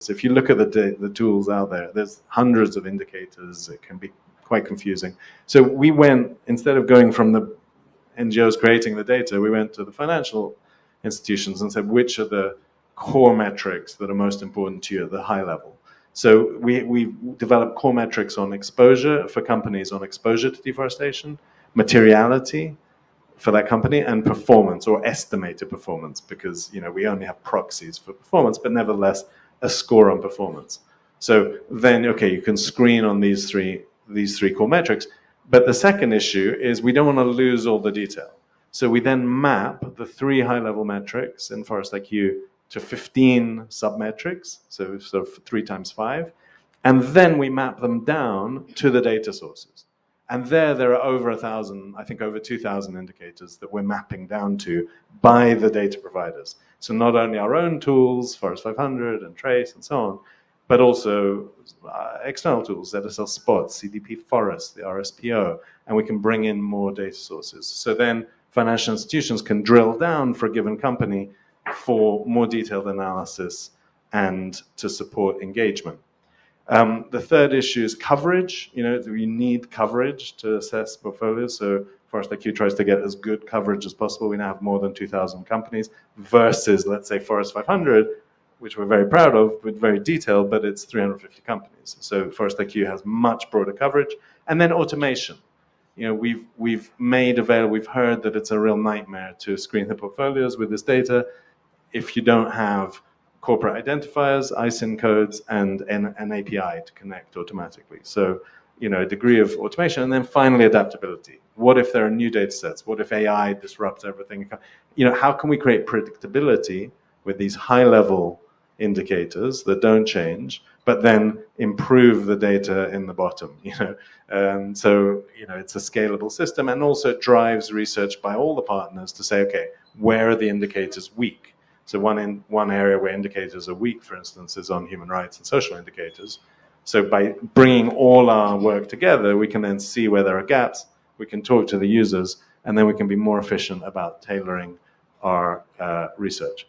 So if you look at the tools out there, there's hundreds of indicators. It can be quite confusing. So we went, instead of going from the NGOs creating the data, we went to the financial institutions and said, which are the core metrics that are most important to you at the high level? So we developed core metrics on exposure for companies, on exposure to deforestation, materiality for that company, and performance or estimated performance, because we only have proxies for performance, but nevertheless a score on performance. So then, okay, you can screen on these three core metrics. But the second issue is we don't want to lose all the detail. So we then map the 3 high-level metrics in Forest IQ to 15 sub-metrics, so 3 times 5, and then we map them down to the data sources. And there are over 1,000, I think over 2,000 indicators that we're mapping down to by the data providers. So not only our own tools, Forest 500 and Trace and so on, but also external tools, ZSL Spot, CDP Forest, the RSPO, and we can bring in more data sources. So then financial institutions can drill down for a given company for more detailed analysis and to support engagement. The third issue is coverage. We need coverage to assess portfolios. So Forest IQ tries to get as good coverage as possible. We now have more than 2,000 companies versus, let's say, Forest 500, which we're very proud of, but very detailed, but it's 350 companies. So Forest IQ has much broader coverage. And then automation. We've made available, we've heard that it's a real nightmare to screen the portfolios with this data if you don't have corporate identifiers, ISIN codes, and an API to connect automatically. So, a degree of automation. And then finally, adaptability. What if there are new data sets? What if AI disrupts everything? How can we create predictability with these high-level indicators that don't change, but then improve the data in the bottom? So it's a scalable system, and also it drives research by all the partners to say, okay, where are the indicators weak? So one area where indicators are weak, for instance, is on human rights and social indicators. So by bringing all our work together, we can then see where there are gaps, we can talk to the users, and then we can be more efficient about tailoring our research.